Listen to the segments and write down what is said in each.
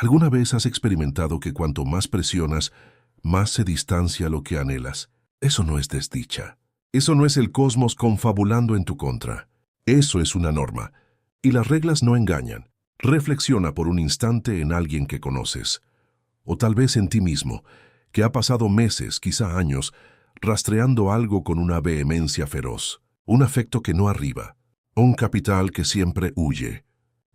¿Alguna vez has experimentado que cuanto más presionas, más se distancia lo que anhelas? Eso no es desdicha. Eso no es el cosmos confabulando en tu contra. Eso es una norma. Y las reglas no engañan. Reflexiona por un instante en alguien que conoces. O tal vez en ti mismo, que ha pasado meses, quizá años, rastreando algo con una vehemencia feroz. Un afecto que no arriba. Un capital que siempre huye.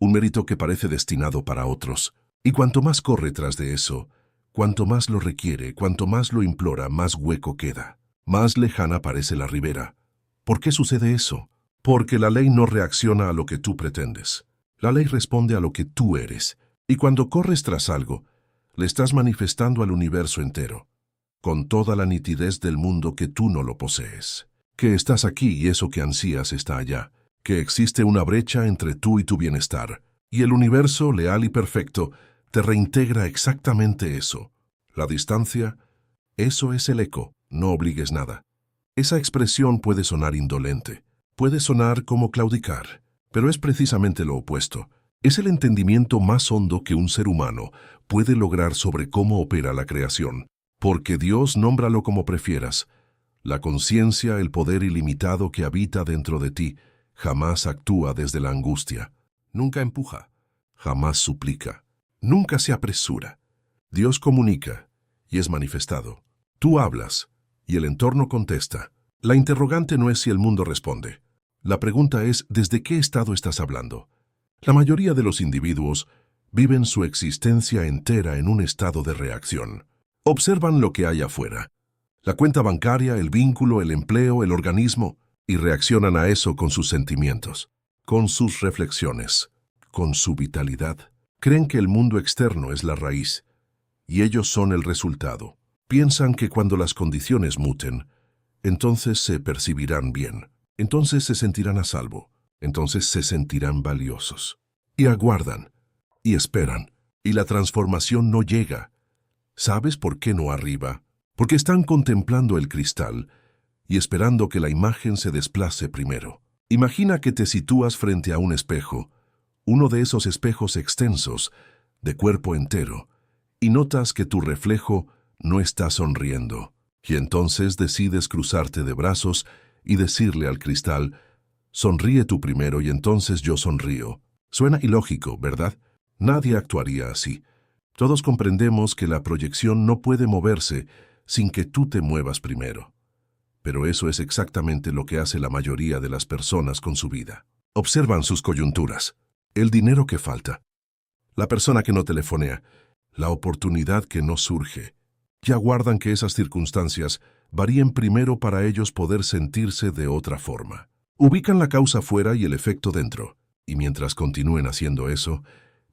Un mérito que parece destinado para otros. Y cuanto más corre tras de eso, cuanto más lo requiere, cuanto más lo implora, más hueco queda. Más lejana parece la ribera. ¿Por qué sucede eso? Porque la ley no reacciona a lo que tú pretendes. La ley responde a lo que tú eres. Y cuando corres tras algo, le estás manifestando al universo entero, con toda la nitidez del mundo que tú no lo posees. Que estás aquí y eso que ansías está allá. Que existe una brecha entre tú y tu bienestar. Y el universo, leal y perfecto, te reintegra exactamente eso. La distancia, eso es el eco, no obligues nada. Esa expresión puede sonar indolente, puede sonar como claudicar, pero es precisamente lo opuesto. Es el entendimiento más hondo que un ser humano puede lograr sobre cómo opera la creación, porque Dios, nómbralo como prefieras. La conciencia, el poder ilimitado que habita dentro de ti, jamás actúa desde la angustia, nunca empuja, jamás suplica, nunca se apresura. Dios comunica y es manifestado. Tú hablas y el entorno contesta. La interrogante no es si el mundo responde. La pregunta es ¿desde qué estado estás hablando? La mayoría de los individuos viven su existencia entera en un estado de reacción. Observan lo que hay afuera. La cuenta bancaria, el vínculo, el empleo, el organismo, y reaccionan a eso con sus sentimientos, con sus reflexiones, con su vitalidad. Creen que el mundo externo es la raíz, y ellos son el resultado. Piensan que cuando las condiciones muten, entonces se percibirán bien, entonces se sentirán a salvo, entonces se sentirán valiosos. Y aguardan, y esperan, y la transformación no llega. ¿Sabes por qué no arriba? Porque están contemplando el cristal y esperando que la imagen se desplace primero. Imagina que te sitúas frente a un espejo, uno de esos espejos extensos, de cuerpo entero, y notas que tu reflejo no está sonriendo. Y entonces decides cruzarte de brazos y decirle al cristal, sonríe tú primero y entonces yo sonrío. Suena ilógico, ¿verdad? Nadie actuaría así. Todos comprendemos que la proyección no puede moverse sin que tú te muevas primero. Pero eso es exactamente lo que hace la mayoría de las personas con su vida. Observan sus coyunturas, el dinero que falta, la persona que no telefonea, la oportunidad que no surge. Y aguardan que esas circunstancias varíen primero para ellos poder sentirse de otra forma. Ubican la causa fuera y el efecto dentro, y mientras continúen haciendo eso,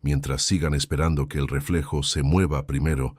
mientras sigan esperando que el reflejo se mueva primero,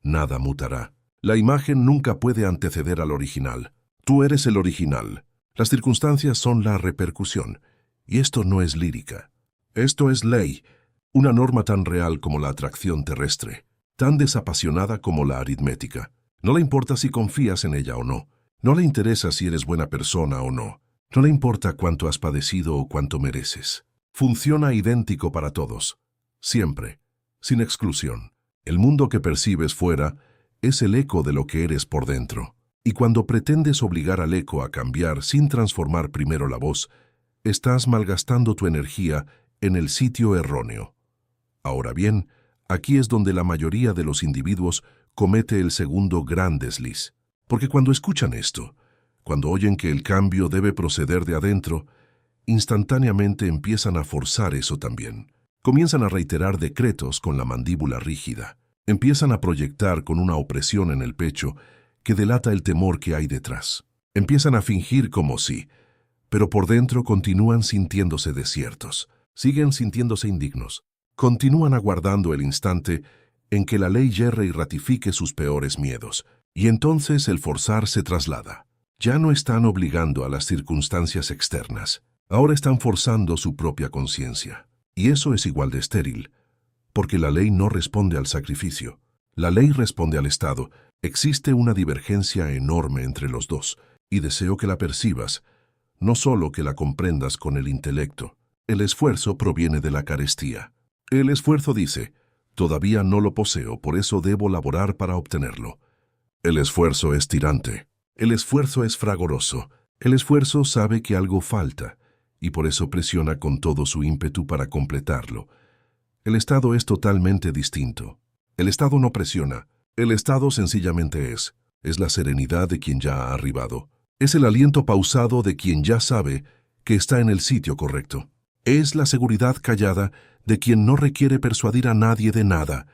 nada mutará. La imagen nunca puede anteceder al original. Tú eres el original. Las circunstancias son la repercusión. Y esto no es lírica. Esto es ley, una norma tan real como la atracción terrestre, tan desapasionada como la aritmética. No le importa si confías en ella o no. No le interesa si eres buena persona o no. No le importa cuánto has padecido o cuánto mereces. Funciona idéntico para todos. Siempre. Sin exclusión. El mundo que percibes fuera es el eco de lo que eres por dentro. Y cuando pretendes obligar al eco a cambiar sin transformar primero la voz, estás malgastando tu energía en el sitio erróneo. Ahora bien, aquí es donde la mayoría de los individuos comete el segundo gran desliz. Porque cuando escuchan esto, cuando oyen que el cambio debe proceder de adentro, instantáneamente empiezan a forzar eso también. Comienzan a reiterar decretos con la mandíbula rígida. Empiezan a proyectar con una opresión en el pecho que delata el temor que hay detrás. Empiezan a fingir como sí, pero por dentro continúan sintiéndose desiertos, siguen sintiéndose indignos, continúan aguardando el instante en que la ley yerre y ratifique sus peores miedos, y entonces el forzar se traslada. Ya no están obligando a las circunstancias externas, ahora están forzando su propia conciencia. Y eso es igual de estéril, porque la ley no responde al sacrificio. La ley responde al Estado. Existe una divergencia enorme entre los dos, y deseo que la percibas, no solo que la comprendas con el intelecto. El esfuerzo proviene de la carestía. El esfuerzo dice, Todavía no lo poseo, por eso debo laborar para obtenerlo. El esfuerzo es tirante. El esfuerzo es fragoroso. El esfuerzo sabe que algo falta, y por eso presiona con todo su ímpetu para completarlo. El estado es totalmente distinto. El estado no presiona. El estado sencillamente es. Es la serenidad de quien ya ha arribado. Es el aliento pausado de quien ya sabe que está en el sitio correcto. Es la seguridad callada de quien no requiere persuadir a nadie de nada,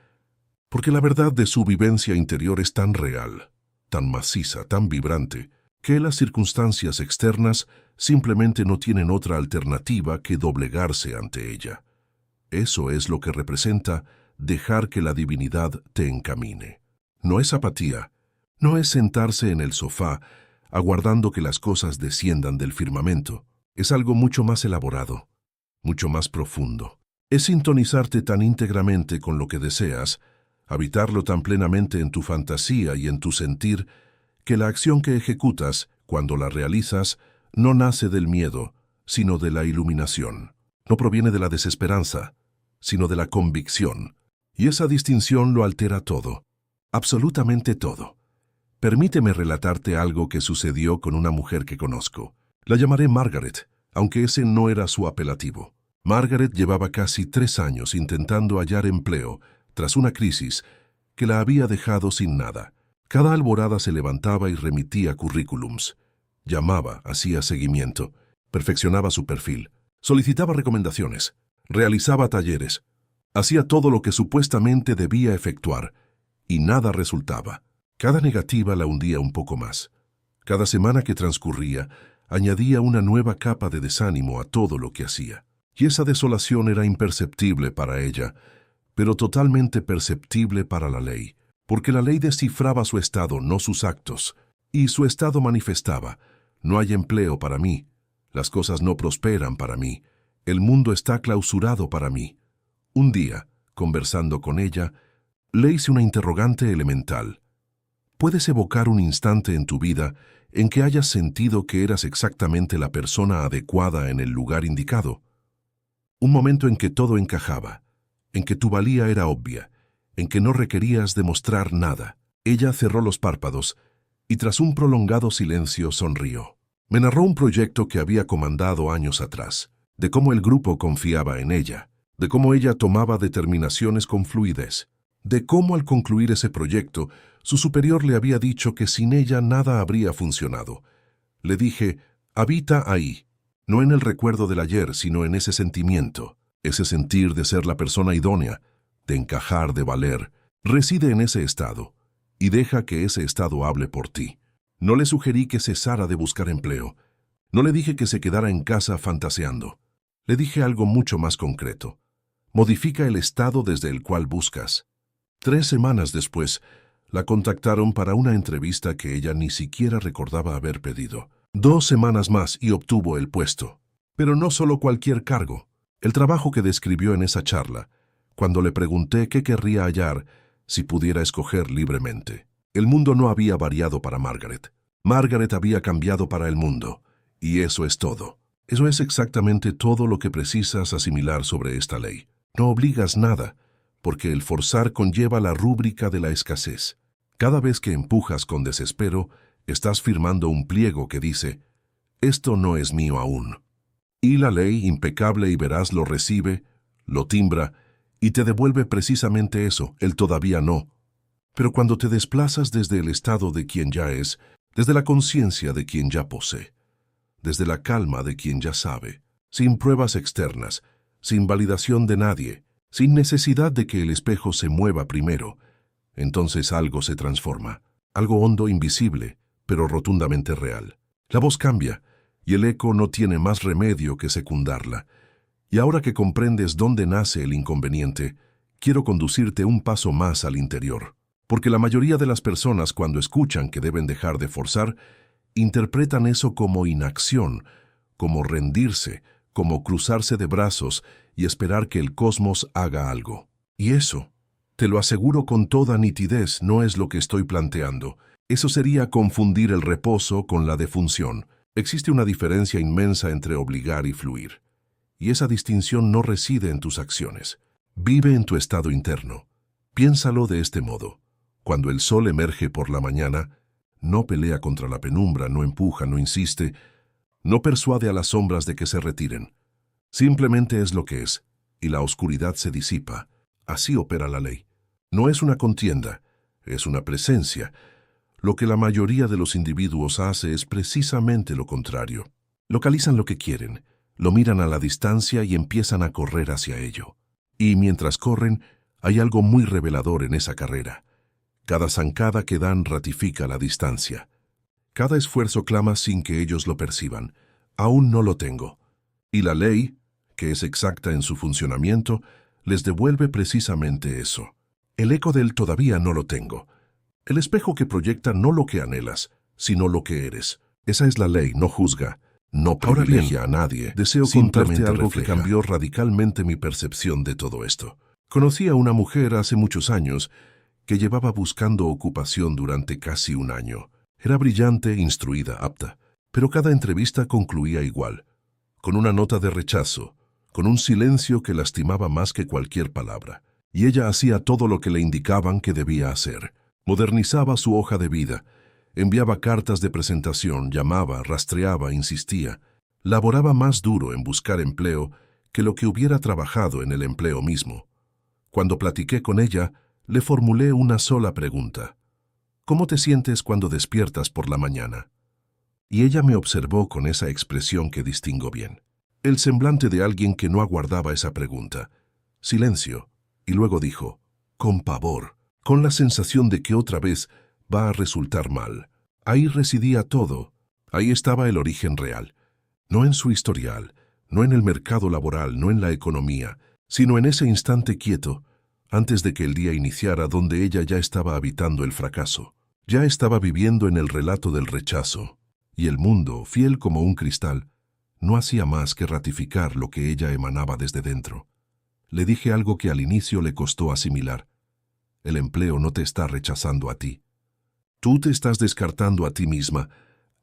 porque la verdad de su vivencia interior es tan real, tan maciza, tan vibrante, que las circunstancias externas simplemente no tienen otra alternativa que doblegarse ante ella. Eso es lo que representa dejar que la divinidad te encamine. No es apatía, no es sentarse en el sofá aguardando que las cosas desciendan del firmamento. Es algo mucho más elaborado, mucho más profundo. Es sintonizarte tan íntegramente con lo que deseas, habitarlo tan plenamente en tu fantasía y en tu sentir, que la acción que ejecutas, cuando la realizas, no nace del miedo, sino de la iluminación. No proviene de la desesperanza, sino de la convicción. Y esa distinción lo altera todo, absolutamente todo. Permíteme relatarte algo que sucedió con una mujer que conozco. La llamaré Margaret, aunque ese no era su apelativo. Margaret llevaba casi 3 años intentando hallar empleo tras una crisis que la había dejado sin nada. Cada alborada se levantaba y remitía currículums. Llamaba, hacía seguimiento, perfeccionaba su perfil, solicitaba recomendaciones, realizaba talleres, hacía todo lo que supuestamente debía efectuar, y nada resultaba. Cada negativa la hundía un poco más. Cada semana que transcurría, añadía una nueva capa de desánimo a todo lo que hacía. Y esa desolación era imperceptible para ella, pero totalmente perceptible para la ley, porque la ley descifraba su estado, no sus actos, y su estado manifestaba: no hay empleo para mí, las cosas no prosperan para mí, el mundo está clausurado para mí. Un día, conversando con ella, le hice una interrogante elemental. ¿Puedes evocar un instante en tu vida en que hayas sentido que eras exactamente la persona adecuada en el lugar indicado? Un momento en que todo encajaba, en que tu valía era obvia, en que no requerías demostrar nada. Ella cerró los párpados y tras un prolongado silencio sonrió. Me narró un proyecto que había comandado años atrás, de cómo el grupo confiaba en ella, de cómo ella tomaba determinaciones con fluidez, de cómo al concluir ese proyecto, su superior le había dicho que sin ella nada habría funcionado. Le dije: habita ahí, no en el recuerdo del ayer, sino en ese sentimiento, ese sentir de ser la persona idónea, de encajar, de valer. Reside en ese estado, y deja que ese estado hable por ti. No le sugerí que cesara de buscar empleo. No le dije que se quedara en casa fantaseando. Le dije algo mucho más concreto. Modifica el estado desde el cual buscas. 3 semanas después, la contactaron para una entrevista que ella ni siquiera recordaba haber pedido. 2 semanas más y obtuvo el puesto. Pero no solo cualquier cargo. El trabajo que describió en esa charla, cuando le pregunté qué querría hallar si pudiera escoger libremente. El mundo no había variado para Margaret. Margaret había cambiado para el mundo. Y eso es todo. Eso es exactamente todo lo que precisas asimilar sobre esta ley. No obligas nada, porque el forzar conlleva la rúbrica de la escasez. Cada vez que empujas con desespero, estás firmando un pliego que dice: esto no es mío aún. Y la ley, impecable y veraz, lo recibe, lo timbra y te devuelve precisamente eso, el todavía no. Pero cuando te desplazas desde el estado de quien ya es, desde la conciencia de quien ya posee, desde la calma de quien ya sabe, sin pruebas externas, sin validación de nadie, sin necesidad de que el espejo se mueva primero, entonces algo se transforma, algo hondo, invisible, pero rotundamente real. La voz cambia, y el eco no tiene más remedio que secundarla. Y ahora que comprendes dónde nace el inconveniente, quiero conducirte un paso más al interior. Porque la mayoría de las personas, cuando escuchan que deben dejar de forzar, interpretan eso como inacción, como rendirse, como cruzarse de brazos y esperar que el cosmos haga algo. Y eso, te lo aseguro con toda nitidez, no es lo que estoy planteando. Eso sería confundir el reposo con la defunción. Existe una diferencia inmensa entre obligar y fluir. Y esa distinción no reside en tus acciones. Vive en tu estado interno. Piénsalo de este modo. Cuando el sol emerge por la mañana, no pelea contra la penumbra, no empuja, no insiste, no persuade a las sombras de que se retiren. Simplemente es lo que es, y la oscuridad se disipa. Así opera la ley. No es una contienda, es una presencia. Lo que la mayoría de los individuos hace es precisamente lo contrario. Localizan lo que quieren, lo miran a la distancia y empiezan a correr hacia ello. Y mientras corren, hay algo muy revelador en esa carrera. Cada zancada que dan ratifica la distancia. Cada esfuerzo clama sin que ellos lo perciban. Aún no lo tengo. Y la ley, que es exacta en su funcionamiento, les devuelve precisamente eso. El eco del todavía no lo tengo. El espejo que proyecta no lo que anhelas, sino lo que eres. Esa es la ley, no juzga, no privilegia a nadie. Deseo contarte algo que cambió radicalmente mi percepción de todo esto. Conocí a una mujer hace muchos años que llevaba buscando ocupación durante casi un año. Era brillante, instruida, apta, pero cada entrevista concluía igual, con una nota de rechazo, con un silencio que lastimaba más que cualquier palabra. Y ella hacía todo lo que le indicaban que debía hacer. Modernizaba su hoja de vida, enviaba cartas de presentación, llamaba, rastreaba, insistía. Laboraba más duro en buscar empleo que lo que hubiera trabajado en el empleo mismo. Cuando platiqué con ella, le formulé una sola pregunta. ¿Cómo te sientes cuando despiertas por la mañana? Y ella me observó con esa expresión que distingo bien. El semblante de alguien que no aguardaba esa pregunta. Silencio. Y luego dijo, con pavor, con la sensación de que otra vez va a resultar mal. Ahí residía todo. Ahí estaba el origen real. No en su historial, no en el mercado laboral, no en la economía, sino en ese instante quieto, antes de que el día iniciara, donde ella ya estaba habitando el fracaso. Ya estaba viviendo en el relato del rechazo. Y el mundo, fiel como un cristal, no hacía más que ratificar lo que ella emanaba desde dentro. Le dije algo que al inicio le costó asimilar. El empleo no te está rechazando a ti. Tú te estás descartando a ti misma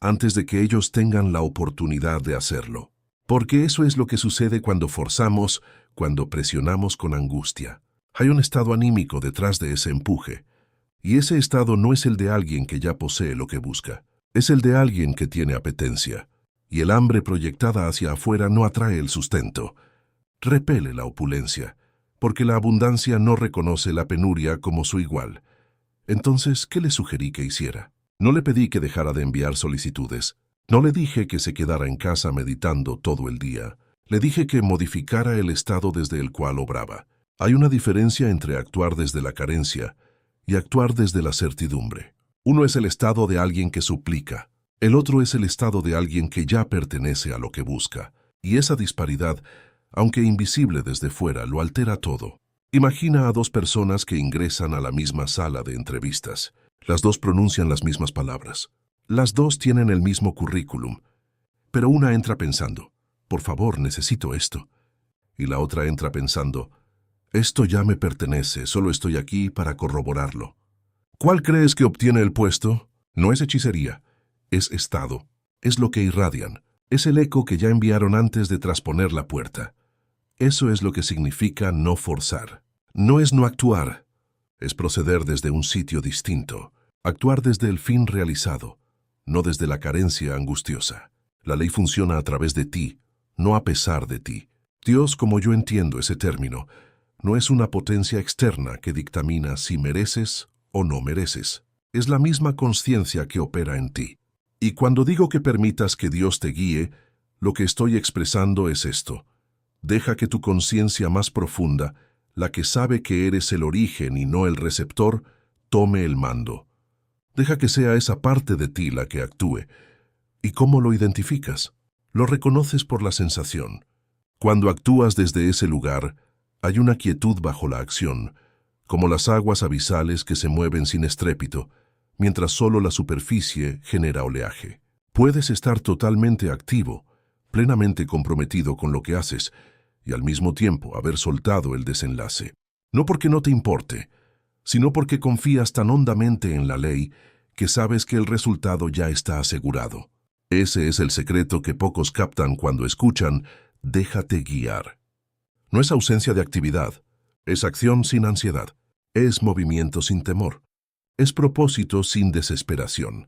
antes de que ellos tengan la oportunidad de hacerlo. Porque eso es lo que sucede cuando forzamos, cuando presionamos con angustia. Hay un estado anímico detrás de ese empuje. Y ese estado no es el de alguien que ya posee lo que busca. Es el de alguien que tiene apetencia. Y el hambre proyectada hacia afuera no atrae el sustento. Repele la opulencia, porque la abundancia no reconoce la penuria como su igual. Entonces, ¿qué le sugerí que hiciera? No le pedí que dejara de enviar solicitudes. No le dije que se quedara en casa meditando todo el día. Le dije que modificara el estado desde el cual obraba. Hay una diferencia entre actuar desde la carencia y actuar desde la certidumbre. Uno es el estado de alguien que suplica. El otro es el estado de alguien que ya pertenece a lo que busca. Y esa disparidad, aunque invisible desde fuera, lo altera todo. Imagina a dos personas que ingresan a la misma sala de entrevistas. Las dos pronuncian las mismas palabras. Las dos tienen el mismo currículum. Pero una entra pensando, por favor, necesito esto. Y la otra entra pensando, esto ya me pertenece, solo estoy aquí para corroborarlo. ¿Cuál crees que obtiene el puesto? No es hechicería, es estado. Es lo que irradian. Es el eco que ya enviaron antes de trasponer la puerta. Eso es lo que significa no forzar. No es no actuar. Es proceder desde un sitio distinto. Actuar desde el fin realizado, no desde la carencia angustiosa. La ley funciona a través de ti, no a pesar de ti. Dios, como yo entiendo ese término, no es una potencia externa que dictamina si mereces o no mereces. Es la misma conciencia que opera en ti. Y cuando digo que permitas que Dios te guíe, lo que estoy expresando es esto. Deja que tu conciencia más profunda, la que sabe que eres el origen y no el receptor, tome el mando. Deja que sea esa parte de ti la que actúe. ¿Y cómo lo identificas? Lo reconoces por la sensación. Cuando actúas desde ese lugar, hay una quietud bajo la acción, como las aguas abisales que se mueven sin estrépito, mientras solo la superficie genera oleaje. Puedes estar totalmente activo, plenamente comprometido con lo que haces, y al mismo tiempo haber soltado el desenlace. No porque no te importe, sino porque confías tan hondamente en la ley que sabes que el resultado ya está asegurado. Ese es el secreto que pocos captan cuando escuchan «déjate guiar». No es ausencia de actividad, es acción sin ansiedad. Es movimiento sin temor. Es propósito sin desesperación.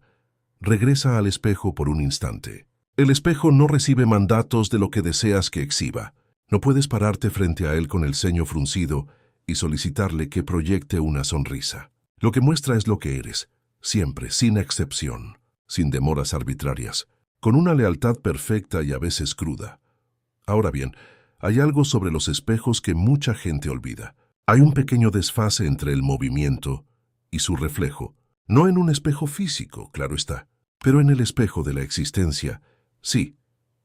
Regresa al espejo por un instante. El espejo no recibe mandatos de lo que deseas que exhiba. No puedes pararte frente a él con el ceño fruncido y solicitarle que proyecte una sonrisa. Lo que muestra es lo que eres, siempre, sin excepción, sin demoras arbitrarias, con una lealtad perfecta y a veces cruda. Ahora bien, hay algo sobre los espejos que mucha gente olvida. Hay un pequeño desfase entre el movimiento y su reflejo. No en un espejo físico, claro está, pero en el espejo de la existencia, sí.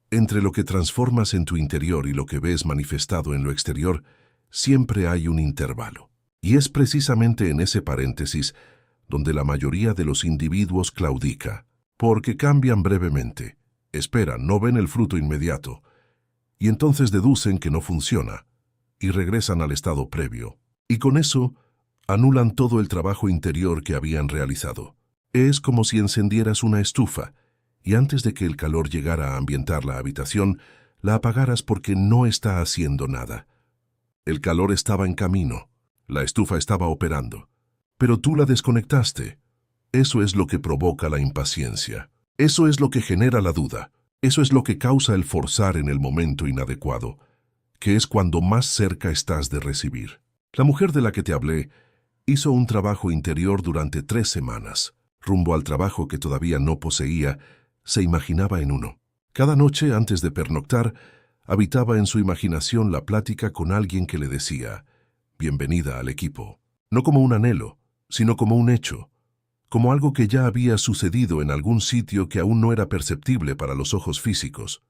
Entre lo que transformas en tu interior y lo que ves manifestado en lo exterior, siempre hay un intervalo. Y es precisamente en ese paréntesis donde la mayoría de los individuos claudica, porque cambian brevemente, esperan, no ven el fruto inmediato, y entonces deducen que no funciona, y regresan al estado previo. Y con eso, anulan todo el trabajo interior que habían realizado. Es como si encendieras una estufa, y antes de que el calor llegara a ambientar la habitación, la apagaras porque no está haciendo nada. El calor estaba en camino, la estufa estaba operando, pero tú la desconectaste. Eso es lo que provoca la impaciencia. Eso es lo que genera la duda. Eso es lo que causa el forzar en el momento inadecuado, que es cuando más cerca estás de recibir. La mujer de la que te hablé hizo un trabajo interior durante 3 semanas. Rumbo al trabajo que todavía no poseía, se imaginaba en uno. Cada noche, antes de pernoctar, habitaba en su imaginación la plática con alguien que le decía, «Bienvenida al equipo». No como un anhelo, sino como un hecho, como algo que ya había sucedido en algún sitio que aún no era perceptible para los ojos físicos.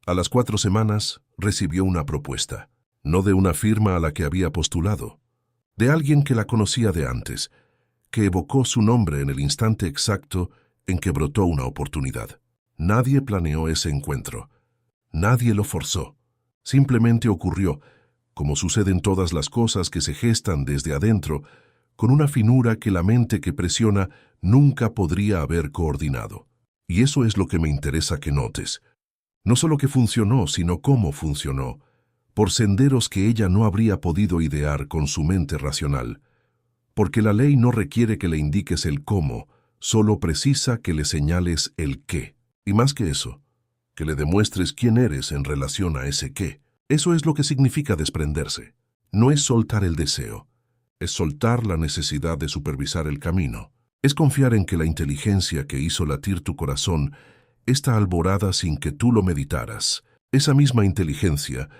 A las 4 semanas, recibió una propuesta, no de una firma a la que había postulado, de alguien que la conocía de antes, que evocó su nombre en el instante exacto en que brotó una oportunidad. Nadie planeó ese encuentro. Nadie lo forzó. Simplemente ocurrió, como suceden todas las cosas que se gestan desde adentro, con una finura que la mente que presiona nunca podría haber coordinado. Y eso es lo que me interesa que notes. No solo que funcionó, sino cómo funcionó, por senderos que ella no habría podido idear con su mente racional. Porque la ley no requiere que le indiques el cómo, solo precisa que le señales el qué. Y más que eso, que le demuestres quién eres en relación a ese qué. Eso es lo que significa desprenderse. No es soltar el deseo, es soltar la necesidad de supervisar el camino. Es confiar en que la inteligencia que hizo latir tu corazón está alborada sin que tú lo meditaras. Esa misma inteligencia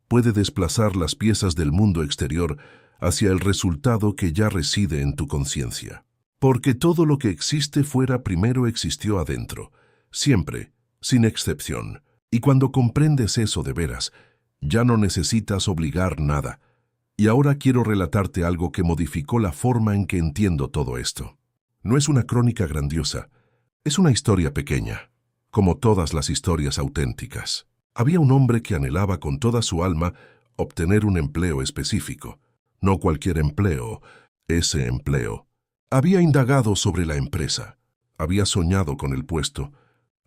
puede desplazar las piezas del mundo exterior hacia el resultado que ya reside en tu conciencia. Porque todo lo que existe fuera primero existió adentro, siempre, sin excepción. Y cuando comprendes eso de veras, ya no necesitas obligar nada. Y ahora quiero relatarte algo que modificó la forma en que entiendo todo esto. No es una crónica grandiosa, es una historia pequeña, como todas las historias auténticas. Había un hombre que anhelaba con toda su alma obtener un empleo específico. No cualquier empleo, ese empleo. Había indagado sobre la empresa, había soñado con el puesto,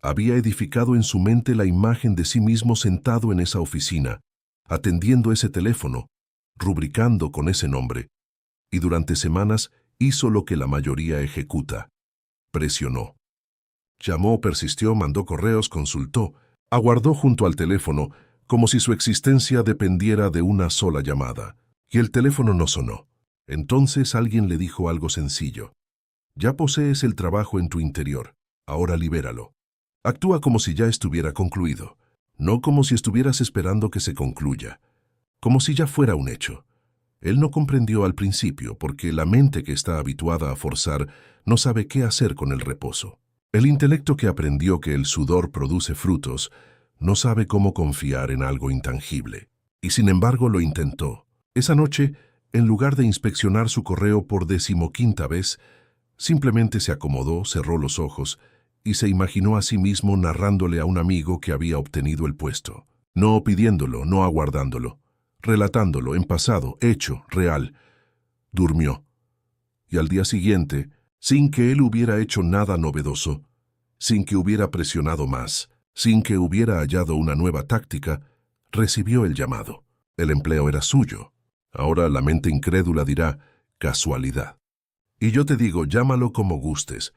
había edificado en su mente la imagen de sí mismo sentado en esa oficina, atendiendo ese teléfono, rubricando con ese nombre, y durante semanas hizo lo que la mayoría ejecuta. Presionó. Llamó, persistió, mandó correos, consultó, aguardó junto al teléfono, como si su existencia dependiera de una sola llamada. Y el teléfono no sonó. Entonces alguien le dijo algo sencillo. Ya posees el trabajo en tu interior, ahora libéralo. Actúa como si ya estuviera concluido, no como si estuvieras esperando que se concluya, como si ya fuera un hecho. Él no comprendió al principio porque la mente que está habituada a forzar no sabe qué hacer con el reposo. El intelecto que aprendió que el sudor produce frutos no sabe cómo confiar en algo intangible. Y sin embargo lo intentó. Esa noche, en lugar de inspeccionar su correo por 15ª vez, simplemente se acomodó, cerró los ojos y se imaginó a sí mismo narrándole a un amigo que había obtenido el puesto. No pidiéndolo, no aguardándolo, relatándolo en pasado, hecho, real. Durmió. Y al día siguiente, sin que él hubiera hecho nada novedoso, sin que hubiera presionado más, sin que hubiera hallado una nueva táctica, recibió el llamado. El empleo era suyo. Ahora la mente incrédula dirá, casualidad. Y yo te digo, llámalo como gustes,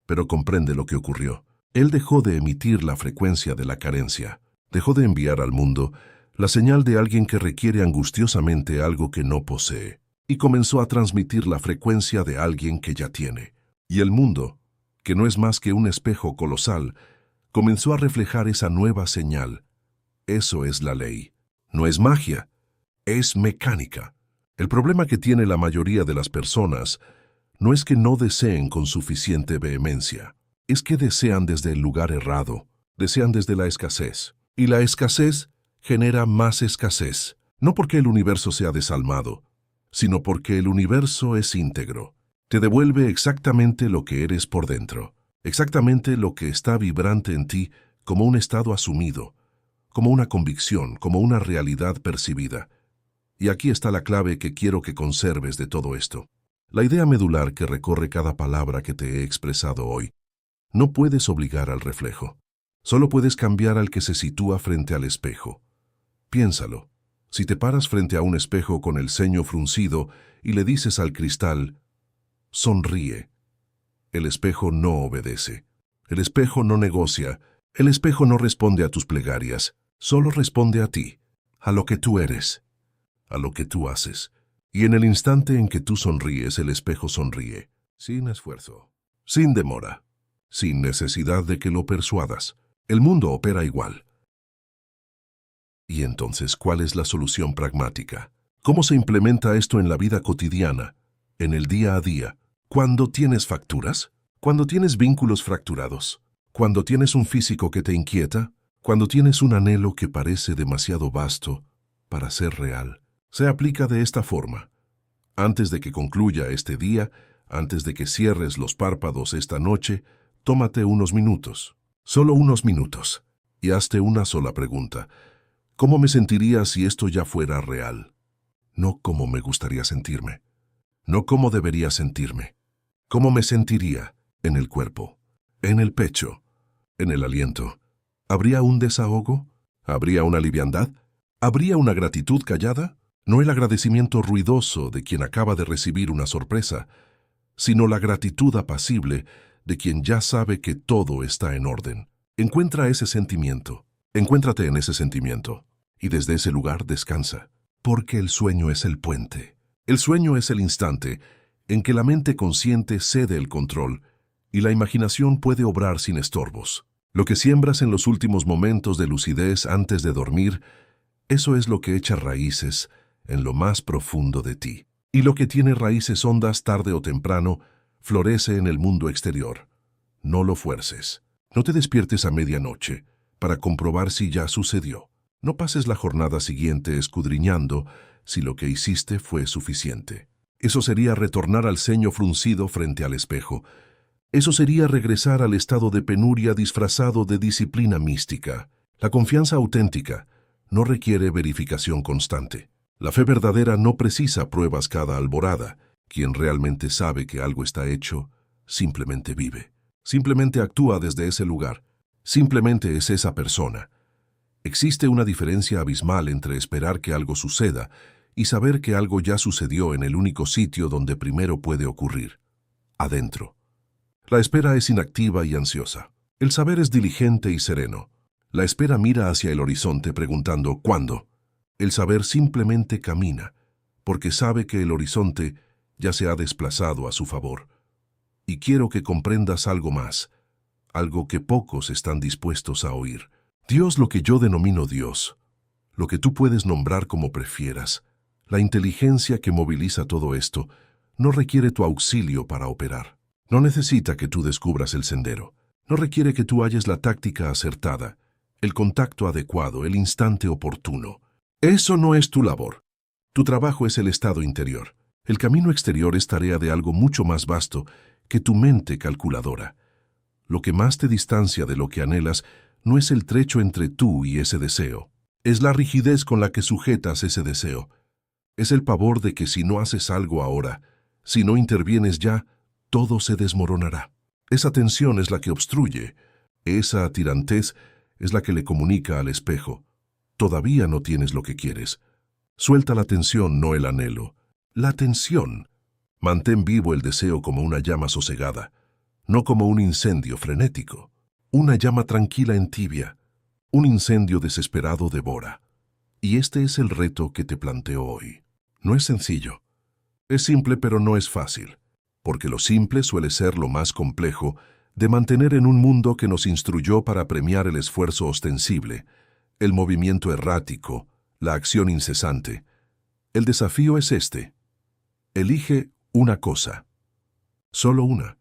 pero comprende lo que ocurrió. Él dejó de emitir la frecuencia de la carencia, dejó de enviar al mundo la señal de alguien que requiere angustiosamente algo que no posee, y comenzó a transmitir la frecuencia de alguien que ya tiene. Y el mundo, que no es más que un espejo colosal, comenzó a reflejar esa nueva señal. Eso es la ley. No es magia, es mecánica. El problema que tiene la mayoría de las personas no es que no deseen con suficiente vehemencia, es que desean desde el lugar errado, desean desde la escasez. Y la escasez genera más escasez, no porque el universo sea desalmado, sino porque el universo es íntegro. Te devuelve exactamente lo que eres por dentro, exactamente lo que está vibrante en ti como un estado asumido, como una convicción, como una realidad percibida. Y aquí está la clave que quiero que conserves de todo esto. La idea medular que recorre cada palabra que te he expresado hoy. No puedes obligar al reflejo. Solo puedes cambiar al que se sitúa frente al espejo. Piénsalo. Si te paras frente a un espejo con el ceño fruncido y le dices al cristal, sonríe, el espejo no obedece. El espejo no negocia. El espejo no responde a tus plegarias. Solo responde a ti, a lo que tú eres, a lo que tú haces. Y en el instante en que tú sonríes, el espejo sonríe, sin esfuerzo, sin demora, sin necesidad de que lo persuadas. El mundo opera igual. Y entonces, ¿cuál es la solución pragmática? ¿Cómo se implementa esto en la vida cotidiana, en el día a día? ¿Cuando tienes facturas? ¿Cuando tienes vínculos fracturados? ¿Cuando tienes un físico que te inquieta? ¿Cuando tienes un anhelo que parece demasiado vasto para ser real? Se aplica de esta forma. Antes de que concluya este día, antes de que cierres los párpados esta noche, tómate unos minutos, solo unos minutos, y hazte una sola pregunta. ¿Cómo me sentiría si esto ya fuera real? No cómo me gustaría sentirme, no cómo debería sentirme. ¿Cómo me sentiría en el cuerpo, en el pecho, en el aliento? ¿Habría un desahogo? ¿Habría una liviandad? ¿Habría una gratitud callada? No el agradecimiento ruidoso de quien acaba de recibir una sorpresa, sino la gratitud apacible de quien ya sabe que todo está en orden. Encuentra ese sentimiento, encuéntrate en ese sentimiento, y desde ese lugar descansa, porque el sueño es el puente. El sueño es el instante en que la mente consciente cede el control y la imaginación puede obrar sin estorbos. Lo que siembras en los últimos momentos de lucidez antes de dormir, eso es lo que echa raíces en lo más profundo de ti. Y lo que tiene raíces hondas tarde o temprano, florece en el mundo exterior. No lo fuerces. No te despiertes a medianoche para comprobar si ya sucedió. No pases la jornada siguiente escudriñando si lo que hiciste fue suficiente. Eso sería retornar al ceño fruncido frente al espejo. Eso sería regresar al estado de penuria disfrazado de disciplina mística. La confianza auténtica no requiere verificación constante. La fe verdadera no precisa pruebas cada alborada. Quien realmente sabe que algo está hecho, simplemente vive. Simplemente actúa desde ese lugar. Simplemente es esa persona. Existe una diferencia abismal entre esperar que algo suceda y saber que algo ya sucedió en el único sitio donde primero puede ocurrir, adentro. La espera es inactiva y ansiosa. El saber es diligente y sereno. La espera mira hacia el horizonte preguntando ¿cuándo? El saber simplemente camina, porque sabe que el horizonte ya se ha desplazado a su favor. Y quiero que comprendas algo más, algo que pocos están dispuestos a oír. Dios, lo que yo denomino Dios, lo que tú puedes nombrar como prefieras, la inteligencia que moviliza todo esto, no requiere tu auxilio para operar. No necesita que tú descubras el sendero. No requiere que tú halles la táctica acertada, el contacto adecuado, el instante oportuno. Eso no es tu labor. Tu trabajo es el estado interior. El camino exterior es tarea de algo mucho más vasto que tu mente calculadora. Lo que más te distancia de lo que anhelas no es el trecho entre tú y ese deseo. Es la rigidez con la que sujetas ese deseo. Es el pavor de que si no haces algo ahora, si no intervienes ya, todo se desmoronará. Esa tensión es la que obstruye. Esa tirantez es la que le comunica al espejo. Todavía no tienes lo que quieres. Suelta la tensión, no el anhelo. La tensión Mantén vivo el deseo como una llama sosegada, no como un incendio frenético. Una llama tranquila en tibia, un incendio desesperado devora. Y este es el reto que te planteo hoy. No es sencillo. Es simple, pero no es fácil, porque lo simple suele ser lo más complejo de mantener en un mundo que nos instruyó para premiar el esfuerzo ostensible, el movimiento errático, la acción incesante. El desafío es este. Elige una cosa. Solo una.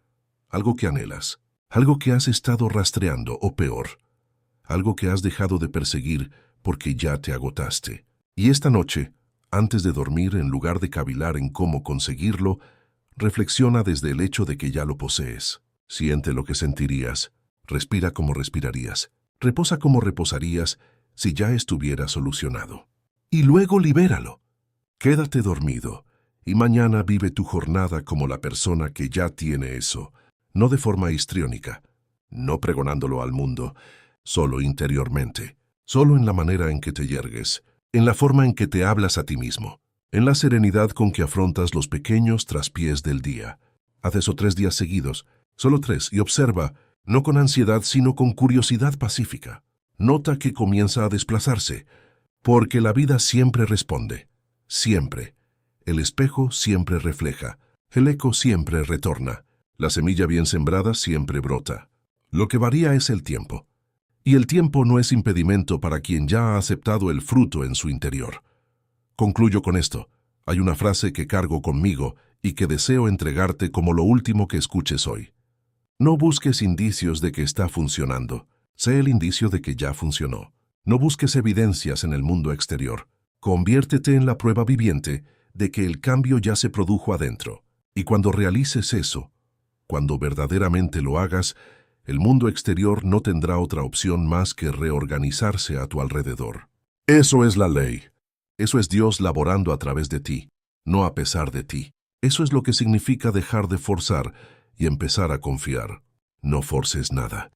Algo que anhelas. Algo que has estado rastreando, o peor, algo que has dejado de perseguir porque ya te agotaste. Y esta noche, antes de dormir, en lugar de cavilar en cómo conseguirlo, reflexiona desde el hecho de que ya lo posees. Siente lo que sentirías, respira como respirarías, reposa como reposarías si ya estuviera solucionado. Y luego libéralo. Quédate dormido y mañana vive tu jornada como la persona que ya tiene eso, no de forma histriónica, no pregonándolo al mundo, solo interiormente, solo en la manera en que te yergues, en la forma en que te hablas a ti mismo, en la serenidad con que afrontas los pequeños traspiés del día. Haz eso 3 días seguidos, solo 3, y observa, no con ansiedad sino con curiosidad pacífica. Nota que comienza a desplazarse, porque la vida siempre responde, siempre. El espejo siempre refleja, el eco siempre retorna, la semilla bien sembrada siempre brota. Lo que varía es el tiempo. Y el tiempo no es impedimento para quien ya ha aceptado el fruto en su interior. Concluyo con esto. Hay una frase que cargo conmigo y que deseo entregarte como lo último que escuches hoy. No busques indicios de que está funcionando. Sé el indicio de que ya funcionó. No busques evidencias en el mundo exterior. Conviértete en la prueba viviente de que el cambio ya se produjo adentro. Y cuando realices eso, cuando verdaderamente lo hagas, el mundo exterior no tendrá otra opción más que reorganizarse a tu alrededor. Eso es la ley. Eso es Dios laborando a través de ti, no a pesar de ti. Eso es lo que significa dejar de forzar y empezar a confiar. No forces nada.